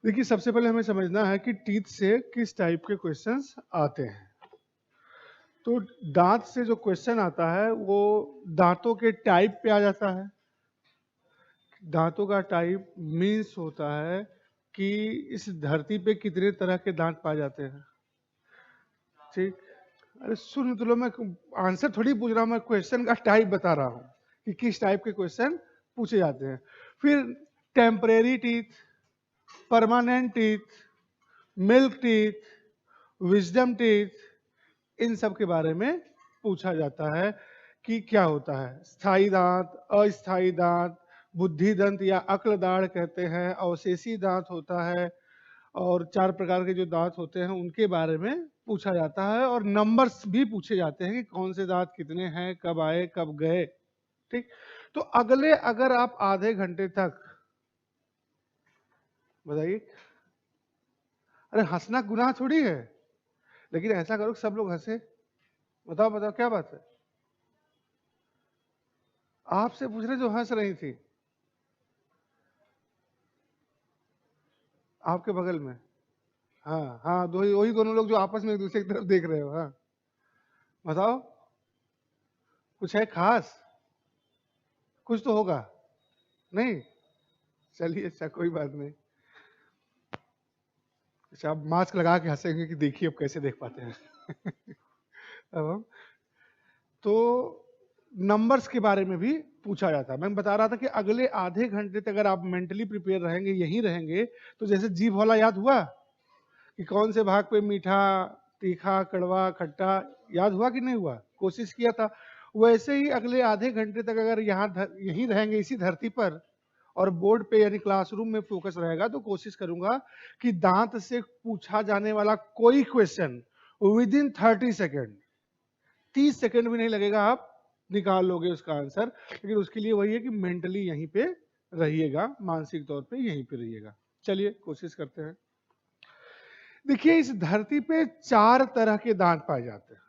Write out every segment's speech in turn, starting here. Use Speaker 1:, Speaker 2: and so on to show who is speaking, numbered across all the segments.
Speaker 1: देखिए, सबसे पहले हमें समझना है कि टीथ से किस टाइप के क्वेश्चंस आते हैं। तो दांत से जो क्वेश्चन आता है वो दांतों के टाइप पे आ जाता है। दांतों का टाइप मीन्स होता है कि इस धरती पे कितने तरह के दांत पाए जाते हैं। ठीक। अरे सुन तो लो, मैं आंसर थोड़ी पूछ रहा हूँ, मैं क्वेश्चन का टाइप बता रहा हूँ कि किस टाइप के क्वेश्चन पूछे जाते हैं। फिर temporary teeth, permanent teeth, milk teeth, wisdom teeth, इन सब के बारे में पूछा जाता है कि क्या होता है। स्थायी दांत, अस्थायी दांत, बुद्धि दंत या अक्ल दाढ़ कहते हैं, अवशेषी दांत होता है, और 4 प्रकार के जो दांत होते हैं उनके बारे में पूछा जाता है। और नंबर्स भी पूछे जाते हैं कि कौन से दांत कितने हैं, कब आए कब गए। ठीक। तो अगले अगर आप आधे घंटे तक, बताइए, अरे हंसना गुनाह थोड़ी है, लेकिन ऐसा करो सब लोग हंसे। बताओ बताओ क्या बात है। आपसे पूछ रहे जो हंस रही थी आपके बगल में। हाँ हाँ, दो वही दोनों लोग जो आपस में एक दूसरे की तरफ देख रहे हो। हाँ बताओ, कुछ है खास? कुछ तो होगा। नहीं? चलिए, अच्छा कोई बात नहीं। अच्छा, आप मास्क लगा के हंसेंगे कि देखिए अब कैसे देख पाते हैं। अब हम तो नंबर्स के बारे में भी पूछा जाता है। मैं बता रहा था कि अगले आधे घंटे तक अगर आप मेंटली प्रिपेयर रहेंगे, यहीं रहेंगे, तो जैसे जीभ वाला याद हुआ कि कौन से भाग पे मीठा, तीखा, कड़वा, खट्टा, याद हुआ कि नहीं हुआ? कोशिश किया था। वैसे ही अगले आधे घंटे तक अगर यहीं रहेंगे इसी धरती पर, और बोर्ड पे यानी क्लासरूम में फोकस रहेगा, तो कोशिश करूंगा कि दांत से पूछा जाने वाला कोई question with in 30 second, 30 second भी नहीं लगेगा, आप निकाल लोगे उसका आंसर। लेकिन उसके लिए वही है कि मेंटली यहीं पे रहिएगा, मानसिक तौर पे यहीं पे रहिएगा। चलिए कोशिश करते हैं। देखिए, इस धरती पे 4 तरह के दांत पाए जाते हैं।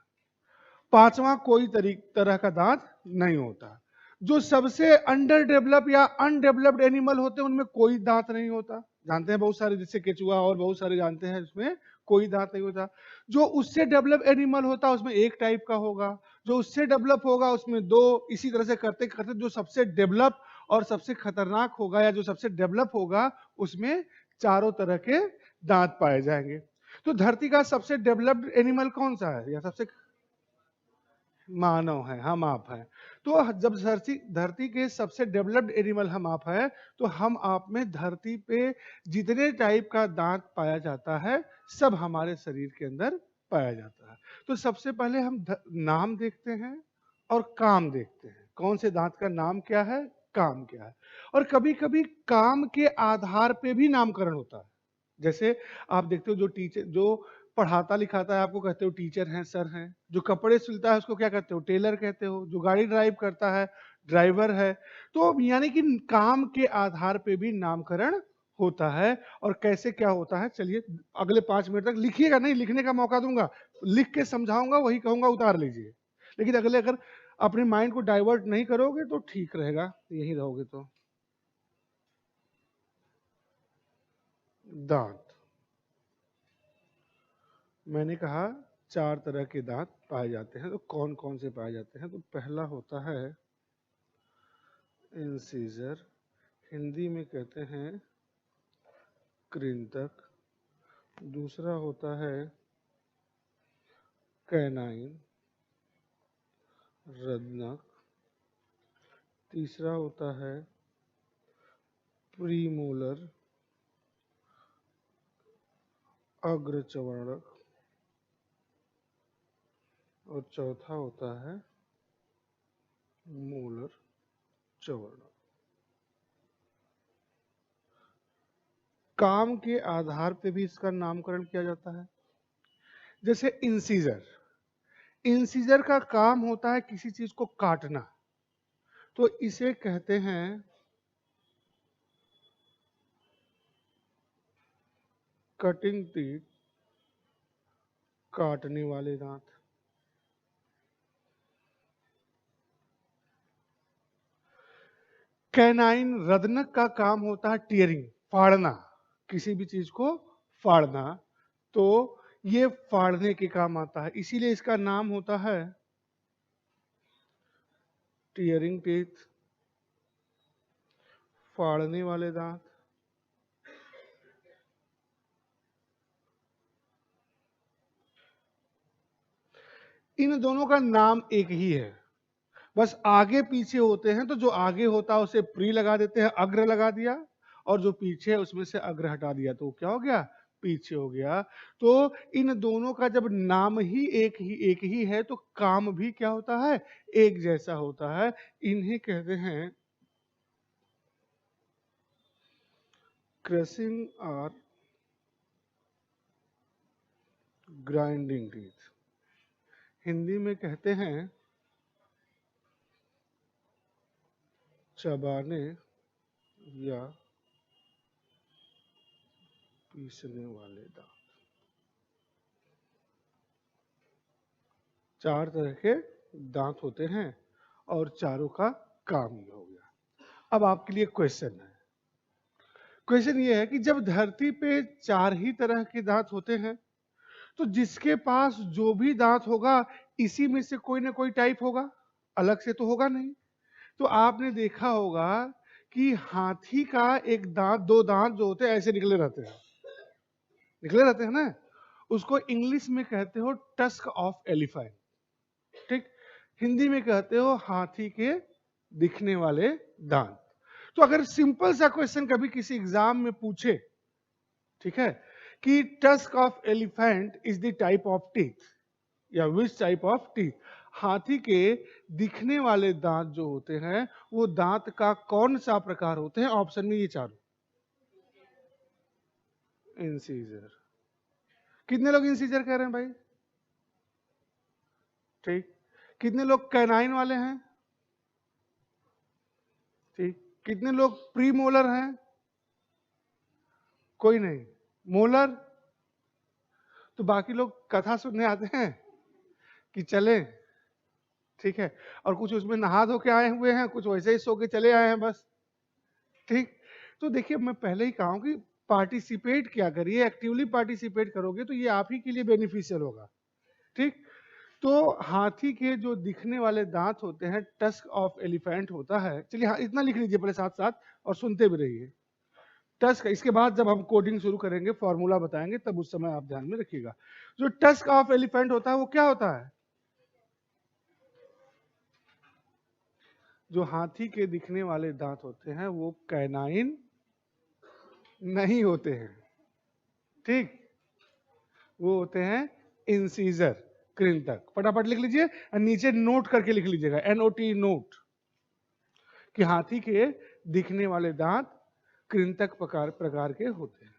Speaker 1: पांचवा कोई तरह का दांत नहीं होता। जो सबसे अंडर डेवलप या अनडेवलप्ड एनिमल होते हैं उनमें कोई दांत नहीं होता। जानते हैं बहुत सारे, जैसे केचुआ और बहुत सारे जानते हैं, उसमें कोई दांत नहीं होता। जो उससे डेवलप एनिमल होता है उसमें एक टाइप का होगा, जो उससे डेवलप होगा उसमें दो। इसी तरह से करते करते जो सबसे डेवलप और सबसे खतरनाक होगा, या जो सबसे डेवलप होगा, उसमें चारों तरह के दांत पाए जाएंगे। तो धरती का सबसे डेवलप्ड एनिमल कौन सा है, या सबसे? मानव है, हम आप हैं। तो जब धरती धरती के सबसे डेवलप्ड एनिमल हम आप हैं, तो हम आप में धरती पे जितने टाइप का दांत पाया जाता है, सब हमारे शरीर के अंदर पाया जाता है। तो सबसे पहले हम नाम देखते हैं और काम देखते हैं। कौन से दांत का नाम क्या है, काम क्या है। और कभी कभी काम के आधार पे भी नामकरण होता है। जैसे आप देखते हो, जो टीचर जो पढ़ाता लिखाता है आपको कहते हो टीचर हैं, सर हैं। जो कपड़े सिलता है उसको क्या कहते हो, टेलर कहते हो। जो गाड़ी ड्राइव करता है, ड्राइवर है। तो यानी कि काम के आधार पे भी नामकरण होता है। और कैसे क्या होता है, चलिए अगले 5 मिनट तक लिखिएगा, नहीं लिखने का मौका दूंगा, लिख के समझाऊंगा, वही कहूंगा उतार लीजिए। लेकिन अगले अगर अपने माइंड को डाइवर्ट नहीं करोगे तो ठीक रहेगा, यही रहोगे तो। दांत, मैंने कहा 4 तरह के दांत पाए जाते हैं। तो कौन कौन से पाए जाते हैं? तो पहला होता है इंसीजर, हिंदी में कहते हैं कृंतक। दूसरा होता है कैनाइन, रत्नक। तीसरा होता है प्रीमोलर, अग्रचर्वणक। और चौथा होता है मोलर चर्वणक। काम के आधार पे भी इसका नामकरण किया जाता है। जैसे इंसीजर, इंसीजर का काम होता है किसी चीज को काटना, तो इसे कहते हैं कटिंग टीथ, काटने वाले दांत। कैनाइन, रदनक का काम होता है टीयरिंग, फाड़ना। किसी भी चीज को फाड़ना, तो ये फाड़ने के काम आता है, इसीलिए इसका नाम होता है टीयरिंग टीथ, फाड़ने वाले दांत। इन दोनों का नाम एक ही है, बस आगे पीछे होते हैं, तो जो आगे होता है उसे प्री लगा देते हैं, अग्र लगा दिया, और जो पीछे है उसमें से अग्र हटा दिया, तो क्या हो गया, पीछे हो गया। तो इन दोनों का जब नाम ही एक ही है, तो काम भी क्या होता है, एक जैसा होता है। इन्हें कहते हैं क्रशिंग और ग्राइंडिंग टीथ। हिंदी में कहते हैं चबाने या पीसने वाले दांत। चार तरह के दांत होते हैं और चारों का काम ये हो गया। अब आपके लिए क्वेश्चन है, क्वेश्चन ये है कि जब धरती पे चार ही तरह के दांत होते हैं, तो जिसके पास जो भी दांत होगा, इसी में से कोई ना कोई टाइप होगा, अलग से तो होगा नहीं। तो आपने देखा होगा कि हाथी का एक दांत, दो दांत जो होते हैं ऐसे निकले रहते हैं, निकले रहते हैं ना, उसको इंग्लिश में कहते हो टस्क ऑफ एलिफेंट, ठीक। हिंदी में कहते हो हाथी के दिखने वाले दांत। तो अगर सिंपल सा क्वेश्चन कभी किसी एग्जाम में पूछे, ठीक है, कि tusk of elephant is the type of teeth, या विच टाइप ऑफ टीथ, हाथी के दिखने वाले दांत जो होते हैं वो दांत का कौन सा प्रकार होते हैं, ऑप्शन में ये चारों। इंसीजर। कितने लोग इंसीजर कह रहे हैं भाई, ठीक। कितने लोग कैनाइन वाले हैं, ठीक। कितने लोग प्री मोलर हैं, कोई नहीं। मोलर, तो बाकी लोग कथा सुनने आते हैं कि चले, ठीक है, और कुछ उसमें नहा धो के आए हुए हैं, कुछ वैसे ही सो के चले आए हैं बस, ठीक। तो देखिए मैं पहले ही कहा हूं कि पार्टिसिपेट क्या करिए, एक्टिवली पार्टिसिपेट करोगे तो ये आप ही के लिए बेनिफिशियल होगा, ठीक। तो हाथी के जो दिखने वाले दांत होते हैं टस्क ऑफ एलिफेंट होता है। चलिए हाँ, इतना लिख लीजिए पहले साथ साथ और सुनते भी रहिए। टस्क, इसके बाद जब हम कोडिंग शुरू करेंगे, फॉर्मूला बताएंगे, तब उस समय आप ध्यान में रखिएगा। जो टस्क ऑफ एलिफेंट होता है वो क्या होता है, जो हाथी के दिखने वाले दांत होते हैं वो कैनाइन नहीं होते हैं, ठीक, वो होते हैं इंसीजर, कृंतक। फटाफट लिख लीजिए और नीचे नोट करके लिख लीजिएगा, NOT नोट, कि हाथी के दिखने वाले दांत कृंतक प्रकार के होते हैं।